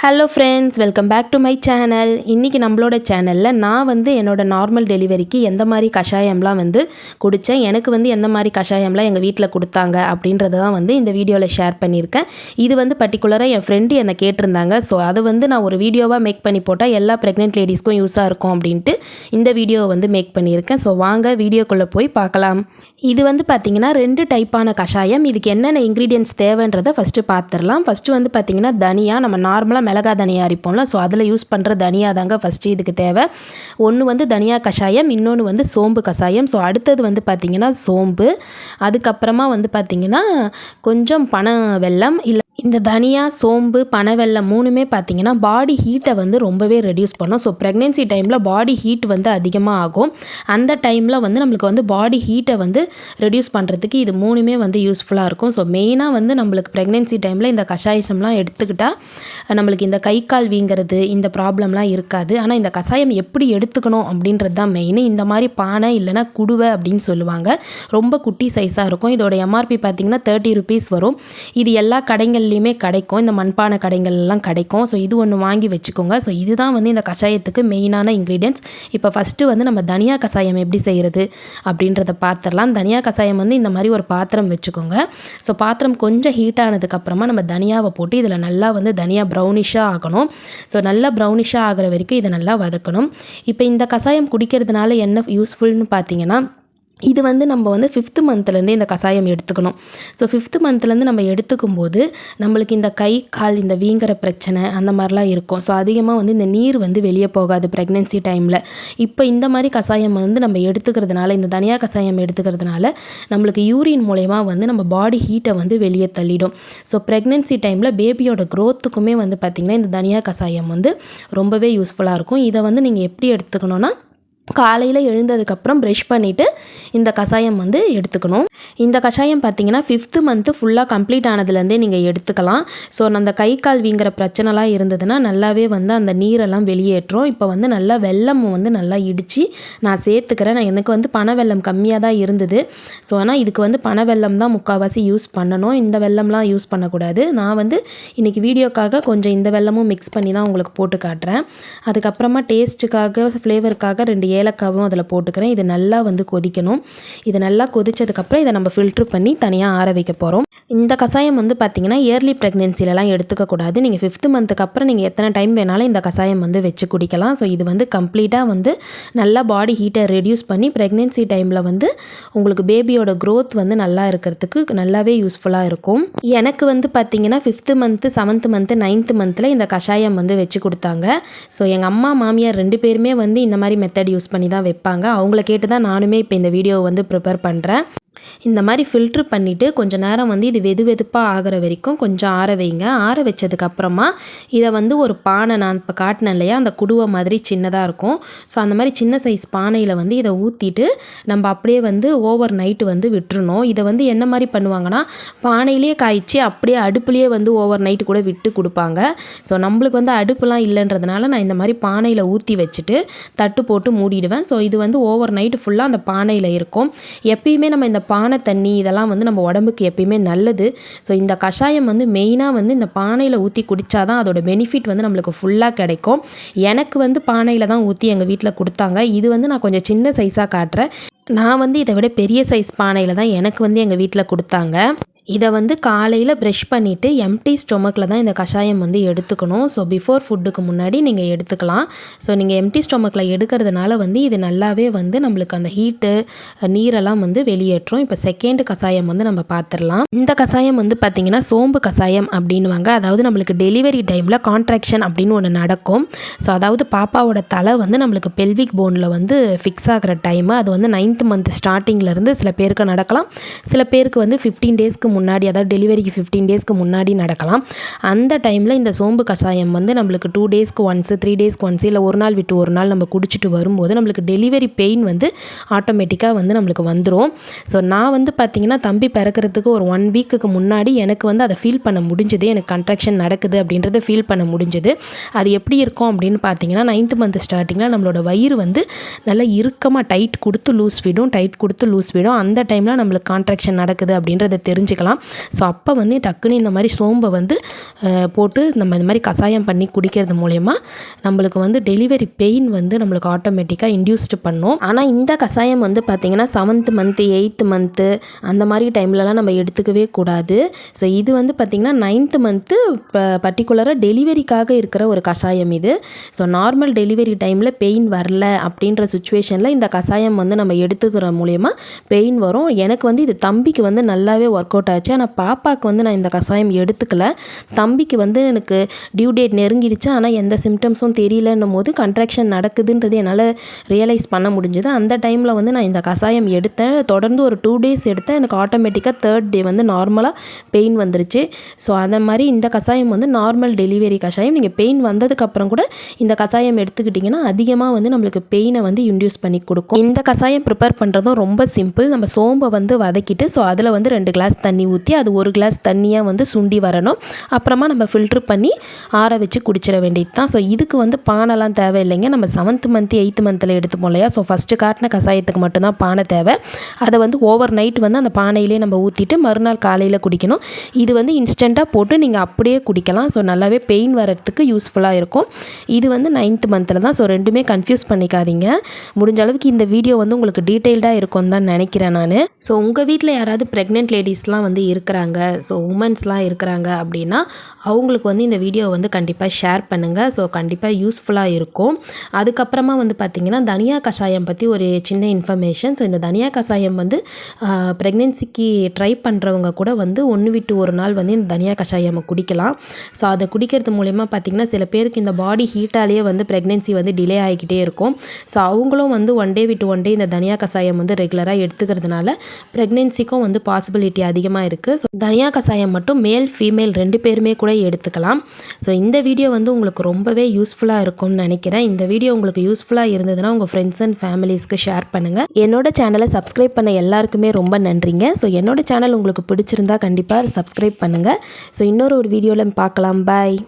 Hello friends, welcome back to my channel. இன்றைக்கி நம்மளோட சேனலில் நான் என்னோடய நார்மல் டெலிவரிக்கு எந்த மாதிரி கஷாயம்லாம் குடித்தேன், எனக்கு எந்த மாதிரி கஷாயம்லாம் எங்கள் வீட்டில் கொடுத்தாங்க அப்படின்றத தான் இந்த வீடியோவில் ஷேர் பண்ணியிருக்கேன். இது பர்டிகுலராக என் ஃப்ரெண்டு என்னை கேட்டிருந்தாங்க. ஸோ அதை நான் ஒரு வீடியோவாக மேக் பண்ணி போட்டால் எல்லா ப்ரெக்னென்ட் லேடிஸ்க்கும் யூஸாக இருக்கும் அப்படின்ட்டு இந்த வீடியோவை மேக் பண்ணியிருக்கேன். ஸோ வாங்க வீடியோக்குள்ளே போய் பார்க்கலாம். இது பார்த்திங்கன்னா 2 டைப்பான கஷாயம். இதுக்கு என்னென்ன இன்க்ரீடியன்ட்ஸ் தேவைன்றதை ஃபஸ்ட்டு பார்த்துடலாம். ஃபஸ்ட்டு பார்த்திங்கன்னா தனியா, நம்ம நார்மலாக மிளகா தனியா அரைப்போம்ல, ஸோ அதில் யூஸ் பண்ணுற தனியா தாங்க ஃபஸ்ட்டு இதுக்கு தேவை. ஒன்று தனியா கஷாயம், இன்னொன்று சோம்பு கஷாயம். ஸோ அடுத்தது பார்த்திங்கன்னா சோம்பு, அதுக்கப்புறமா பார்த்திங்கன்னா கொஞ்சம் பனை வெல்லம். இல்லை இந்த தனியா, சோம்பு, பனைவெல்லம் 3மே பார்த்திங்கன்னா பாடி ஹீட்டை ரொம்பவே ரெடியூஸ் பண்ணும். ஸோ ப்ரெக்னென்சி டைமில் பாடி ஹீட் அதிகமாக ஆகும். அந்த டைமில் நம்மளுக்கு பாடி ஹீட்டை ரெடியூஸ் பண்ணுறதுக்கு இது 3மே யூஸ்ஃபுல்லாக இருக்கும். ஸோ மெயினாக நம்மளுக்கு ப்ரெக்னென்சி டைமில் இந்த கஷாயம்லாம் எடுத்துக்கிட்டால் நம்மளுக்கு இந்த கை கால் வீங்கிறது இந்த ப்ராப்ளம்லாம் இருக்காது. ஆனால் இந்த கஷாயம் எப்படி எடுத்துக்கணும் அப்படின்றது தான் மெயின். இந்த மாதிரி பானை இல்லைனா குடுவை அப்படின்னு சொல்லுவாங்க. ரொம்ப குட்டி சைஸாக இருக்கும். இதோட எம்ஆர்பி பார்த்திங்கன்னா 30 rupees வரும். இது எல்லா கடைகள்லையுமே கிடைக்கும், இந்த மண்பானை கடைகள்லாம் கிடைக்கும். ஸோ இது ஒன்று வாங்கி வச்சுக்கோங்க. ஸோ இதுதான் இந்த கஷாயத்துக்கு மெயினான இன்க்ரீடியன்ட்ஸ். இப்போ ஃபஸ்ட்டு நம்ம தனியா கஷாயம் எப்படி செய்கிறது அப்படின்றத பார்த்துடலாம். தனியா கஷாயம் இந்த மாதிரி ஒரு பாத்திரம் வச்சுக்கோங்க. ஸோ பாத்திரம் கொஞ்சம் ஹீட் ஆனதுக்கப்புறமா நம்ம தனியாவை போட்டு இதில் நல்லா தனியா ப்ரௌனிஷாக ஆகணும். ஸோ நல்லா ப்ரௌனிஷாக ஆகிற வரைக்கும் இதை நல்லா வதக்கணும். இப்போ இந்த கஷாயம் குடிக்கிறதுனால என்ன யூஸ்ஃபுல்னு பார்த்தீங்கன்னா, இது நம்ம 5th மந்த்லேருந்து இந்த கஷாயம் எடுத்துக்கணும். ஸோ 5th மந்த்லேருந்து நம்ம எடுத்துக்கும் போது நம்மளுக்கு இந்த கை கால் இந்த வீங்கிற பிரச்சனை அந்த மாதிரிலாம் இருக்கும். ஸோ அதிகமாக இந்த நீர் வெளியே போகாது ப்ரெக்னென்சி டைமில். இப்போ இந்த மாதிரி கஷாயம் நம்ம எடுத்துக்கிறதுனால, இந்த தனியா கஷாயம் எடுத்துக்கிறதுனால நம்மளுக்கு யூரின் மூலயமா நம்ம பாடி ஹீட்டை வெளியே தள்ளிடும். ஸோ ப்ரெக்னென்சி டைமில் பேபியோட க்ரோத்துக்குமே பார்த்திங்கன்னா இந்த தனியா கஷாயம் ரொம்பவே யூஸ்ஃபுல்லாக இருக்கும். இதை நீங்கள் எப்படி எடுத்துக்கணுன்னா, காலையில் எழுந்ததுக்கப்புறம் ப்ரஷ் பண்ணிவிட்டு இந்த கஷாயம் எடுத்துக்கணும். இந்த கஷாயம் பார்த்திங்கன்னா 5th மந்த்து ஃபுல்லாக கம்ப்ளீட் ஆனதுலேருந்தே நீங்கள் எடுத்துக்கலாம். ஸோ அந்த கை கால் வீங்கிற பிரச்சனைலாம் இருந்ததுன்னா நல்லாவே அந்த நீரெல்லாம் வெளியேற்றும். இப்போ நல்லா வெல்லம் நல்லா இடித்து நான் சேர்த்துக்கிறேன். எனக்கு பனை வெல்லம் கம்மியாக தான் இருந்தது. ஸோ ஆனால் இதுக்கு பனை வெல்லம் தான் முக்கால்வாசி யூஸ் பண்ணணும். இந்த வெல்லம்லாம் யூஸ் பண்ணக்கூடாது. நான் இன்றைக்கி வீடியோக்காக கொஞ்சம் இந்த வெல்லமும் மிக்ஸ் பண்ணி தான் உங்களுக்கு போட்டு காட்டுறேன். அதுக்கப்புறமா டேஸ்ட்டுக்காக, ஃப்ளேவருக்காக 2 ஏலக்காவும் அதில் போட்டுக்கிறேன். இது நல்லா கொதிக்கணும். இது நல்லா கொதிச்சதுக்கப்புறம் இதை நம்ம ஃபில்ட்ரு பண்ணி தனியாக ஆற வைக்க போகிறோம். இந்த கஷாயம் பார்த்திங்கன்னா இயர்லி ப்ரெக்னென்சிலலாம் எடுத்துக்கக்கூடாது. நீங்கள் 5th மந்த்துக்கு அப்புறம் நீங்கள் எத்தனை டைம் வேணாலும் இந்த கஷாயம் வச்சு குடிக்கலாம். ஸோ இது கம்ப்ளீட்டாக நல்லா பாடி ஹீட்டை ரெடியூஸ் பண்ணி ப்ரெக்னென்சி டைமில் உங்களுக்கு பேபியோட க்ரோத் நல்லா இருக்கிறதுக்கு நல்லாவே யூஸ்ஃபுல்லாக இருக்கும். எனக்கு பார்த்திங்கன்னா 5th month, 7th month, 9th மந்த்தில் இந்த கஷாயம் வச்சு கொடுத்தாங்க. ஸோ எங்கள் அம்மா, மாமியார் 2 பேருமே இந்த மாதிரி மெத்தட் யூஸ் பண்ணி தான் வைப்பாங்க. அவங்கள கேட்டு தான் நானுமே இப்போ இந்த வீடியோவை ப்ரிப்பேர் பண்ணுறேன். இந்த மாதிரி ஃபில்ட்ரு பண்ணிவிட்டு கொஞ்சம் நேரம் இது வெதுப்பாக ஆகிற வரைக்கும் கொஞ்சம் ஆற வைங்க. ஆற வச்சதுக்கப்புறமா இதை ஒரு பானை, நான் இப்போ காட்டினேன் இல்லையா, அந்த குடுவை மாதிரி சின்னதாக இருக்கும். ஸோ அந்த மாதிரி சின்ன சைஸ் பானையில் இதை ஊற்றிட்டு நம்ம அப்படியே ஓவர் நைட்டு விட்டுறணும். இதை என்ன மாதிரி பண்ணுவாங்கன்னா, பானையிலே காய்ச்சி அப்படியே அடுப்புலேயே ஓவர் நைட்டு கூட விட்டு கொடுப்பாங்க. ஸோ நம்மளுக்கு அடுப்புலாம் இல்லைன்றதுனால நான் இந்த மாதிரி பானையில் ஊற்றி வச்சுட்டு தட்டு போட்டு மூடிடுவேன். ஸோ இது ஓவர் நைட்டு ஃபுல்லாக அந்த பானையில் இருக்கும். எப்பயுமே நம்ம இந்த பானை தண்ணி இதெல்லாம் நம்ம உடம்புக்கு எப்பயுமே நல்லது. ஸோ இந்த கஷாயம் மெயினாக இந்த பானையில் ஊற்றி குடித்தாதான் அதோட பெனிஃபிட் நம்மளுக்கு ஃபுல்லாக கிடைக்கும். எனக்கு பானையில் தான் ஊற்றி எங்கள் வீட்டில் கொடுத்தாங்க. இது நான் கொஞ்சம் சின்ன சைஸாக காட்டுறேன். நான் இதை விட பெரிய சைஸ் பானையில் தான் எனக்கு எங்கள் வீட்டில் கொடுத்தாங்க. இதை காலையில் ப்ரஷ் பண்ணிவிட்டு எம்டி ஸ்டொமக்கில் தான் இந்த கஷாயம் எடுத்துக்கணும். ஸோ பிஃபோர் ஃபுட்டுக்கு முன்னாடி நீங்கள் எடுத்துக்கலாம். ஸோ நீங்கள் எம்டி ஸ்டொமக்கில் எடுக்கிறதுனால இது நல்லாவே நம்மளுக்கு அந்த ஹீட்டு, நீரெல்லாம் வெளியேற்றும். இப்போ செகண்ட் கஷாயம் நம்ம பார்த்துடலாம். இந்த கஷாயம் பார்த்திங்கன்னா சோம்பு கஷாயம் அப்படின்வாங்க. அதாவது நம்மளுக்கு டெலிவரி டைமில் கான்ட்ராக்ஷன் அப்படின்னு ஒன்று நடக்கும். ஸோ அதாவது பாப்பாவோட தலை நம்மளுக்கு பெல்விக் போனில் ஃபிக்ஸ் ஆகிற டைமு. அது 9th மந்த் ஸ்டார்டிங்லேருந்து சில பேருக்கு நடக்கலாம். சில பேருக்கு 15 டேஸ்க்கு முன்னாடி, அதாவது டெலிவரிக்கு 15 டேஸ்க்கு முன்னாடி நடக்கலாம். அந்த டைமில் இந்த சோம்பு கஷாயம் நம்மளுக்கு 2 டேஸ்க்கு ஒன்ஸு, 3 டேஸ்க்கு ஒன்ஸு, இல்லை ஒரு நாள் விட்டு ஒரு நாள் நம்ம குடிச்சிட்டு வரும்போது நம்மளுக்கு டெலிவரி பெயின் ஆட்டோமேட்டிக்காக நம்மளுக்கு வந்துடும். ஸோ நான் பார்த்திங்கன்னா தம்பி பிறக்கிறதுக்கு ஒரு 1 வீக்குக்கு முன்னாடி எனக்கு அதை ஃபீல் பண்ண முடிஞ்சுது. எனக்கு கன்ட்ராக்ஷன் நடக்குது அப்படின்றத ஃபீல் பண்ண முடிஞ்சுது. அது எப்படி இருக்கும் அப்படின்னு பார்த்தீங்கன்னா, 9th மந்த் ஸ்டார்டிங்கில் நம்மளோட வயிறு நல்லா இறுக்கமாக டைட் கொடுத்து லூஸ் விடும். அந்த டைமில் நம்மளுக்கு கான்ட்ராக்ஷன் நடக்குது அப்படின்றத தெரிஞ்சுக்கலாம். இருக்கலாம். ஸோ அப்போ வந்து டக்குன்னு இந்த மாதிரி சோம்பை வந்து போட்டு நம்ம இந்த மாதிரி கஷாயம் பண்ணி குடிக்கிறது மூலயமா நம்மளுக்கு வந்து டெலிவரி பெயின் வந்து நம்மளுக்கு ஆட்டோமேட்டிக்காக இன்டியூஸ்டு பண்ணும். ஆனால் இந்த கஷாயம் வந்து பார்த்திங்கன்னா 7th மந்த்து 8th மந்த்து அந்த மாதிரி டைம்லலாம் நம்ம எடுத்துக்கவே கூடாது. ஸோ இது வந்து பார்த்திங்கன்னா 9th மந்த்து பர்டிகுலராக டெலிவரிக்காக இருக்கிற ஒரு கஷாயம் இது. ஸோ நார்மல் டெலிவரி டைமில் பெயின் வரல அப்படின்ற சுச்சுவேஷனில் இந்த கஷாயம் வந்து நம்ம எடுத்துக்கிற மூலயமா பெயின் வரும். எனக்கு வந்து இது தம்பிக்கு வந்து நல்லாவே ஒர்க் அவுட் ஆச்சு. ஆனால் பாப்பாவுக்கு வந்து நான் இந்த கஷாயம் எடுத்துக்கல. தம்பிக்கு வந்து எனக்கு டியூ டேட் நெருங்கிடுச்சு, ஆனால் எந்த சிம்டம்ஸும் தெரியலன்னும் போது கண்ட்ராக்ஷன் நடக்குதுன்றது என்னால் ரியலைஸ் பண்ண முடிஞ்சுது. அந்த டைமில் வந்து நான் இந்த கஷாயம் எடுத்தேன். தொடர்ந்து ஒரு 2 days எடுத்தேன். எனக்கு ஆட்டோமேட்டிக்காக 3rd day வந்து நார்மலாக பெயின் வந்துருச்சு. ஸோ அதை மாதிரி இந்த கஷாயம் வந்து நார்மல் டெலிவரி கஷாயம். நீங்கள் பெயின் வந்ததுக்கப்புறம் கூட இந்த கஷாயம் எடுத்துக்கிட்டிங்கன்னா அதிகமாக வந்து நம்மளுக்கு பெயினை வந்து இன்டியூஸ் பண்ணி கொடுக்கும். இந்த கஷாயம் ப்ரிப்பேர் பண்ணுறதும் ரொம்ப சிம்பிள். நம்ம சோம்பை வந்து வதக்கிட்டு ஸோ அதில் வந்து 2 கிளாஸ் தண்ணி ஊற்றி அது 1 கிளாஸ் தண்ணியாக வந்து சுண்டி வரணும். அப்புறமா நம்ம ஃபில்ட்ரு பண்ணி ஆற வச்சு குடிச்சிட வேண்டியது தான். ஸோ இதுக்கு வந்து பானைலாம் தேவையில்லைங்க. நம்ம 7th மந்த்து 8th மந்தில் எடுத்துப்போம் இல்லையா. ஸோ ஃபஸ்ட்டு காட்டின கஷாயத்துக்கு மட்டும்தான் பானை தேவை. அதை வந்து ஓவர் நைட் வந்து அந்த பானையிலே நம்ம ஊற்றிட்டு மறுநாள் காலையில் குடிக்கணும். இது வந்து இன்ஸ்டண்ட்டாக போட்டு நீங்கள் அப்படியே குடிக்கலாம். ஸோ நல்லாவே பெயின் வரத்துக்கு யூஸ்ஃபுல்லாக இருக்கும். இது வந்து 9th மந்தில் தான். ஸோ ரெண்டுமே கன்ஃபியூஸ் பண்ணிக்காதீங்க. முடிஞ்ச அளவுக்கு இந்த வீடியோ வந்து உங்களுக்கு டீட்டெயில்டாக இருக்கும்னு தான் நினைக்கிறேன் நான். ஸோ உங்கள் வீட்டில் யாராவது ப்ரெக்னென்ட் லேடிஸ்லாம் வந்து இருக்கிறாங்க, ஸோ உமன்ஸ்லாம் இருக்கிறாங்க அப்படின்னா அவங்களுக்கு வந்து இந்த வீடியோ வந்து கண்டிப்பாக ஷேர் பண்ணுங்கள். ஸோ கண்டிப்பாக யூஸ்ஃபுல்லாக இருக்கும். அதுக்கப்புறமா வந்து பார்த்திங்கன்னா தனியா கஷாயம் பற்றி ஒரு சின்ன இன்ஃபர்மேஷன். ஸோ இந்த தனியா கஷாயம் வந்து ப்ரெக்னென்சிக்கு ட்ரை பண்ணுறவங்க கூட வந்து 1 விட்டு 1 நாள் வந்து இந்த தனியா கஷாயம் குடிக்கலாம். ஸோ அதை குடிக்கிறது மூலயமா பார்த்திங்கன்னா சில பேருக்கு இந்த பாடி ஹீட்டாலேயே வந்து ப்ரெக்னென்சி வந்து டிலே ஆகிக்கிட்டே இருக்கும். ஸோ அவங்களும் வந்து 1 day விட்டு 1 day இந்த தனியா கஷாயம் வந்து ரெகுலராக எடுத்துக்கிறதுனால ப்ரெக்னென்சிக்கும் வந்து பாசிபிலிட்டி அதிகமாக இருக்குது. ஸோ தனியா கஷாயம் மட்டும் மேல் ஃபீமேல் 2 பேருமே கூட எடுத்துக்கலாம். ஸோ இந்த வீடியோ வந்து உங்களுக்கு ரொம்பவே யூஸ்ஃபுல்லாக இருக்கும்னு நினைக்கிறேன். இந்த வீடியோ உங்களுக்கு யூஸ்ஃபுல்லாக இருந்ததுன்னா உங்கள் ஃப்ரெண்ட்ஸ் அண்ட் ஃபேமிலிஸ்க்கு ஷேர் பண்ணுங்கள். என்னோட சேனலை சப்ஸ்கிரைப் பண்ண எல்லாருக்குமே ரொம்ப நன்றிங்க. ஸோ என்னோட சேனல் உங்களுக்கு பிடிச்சிருந்தா கண்டிப்பாக சப்ஸ்கிரைப் பண்ணுங்கள். ஸோ இன்னொரு வீடியோவில் பார்க்கலாம். பாய்.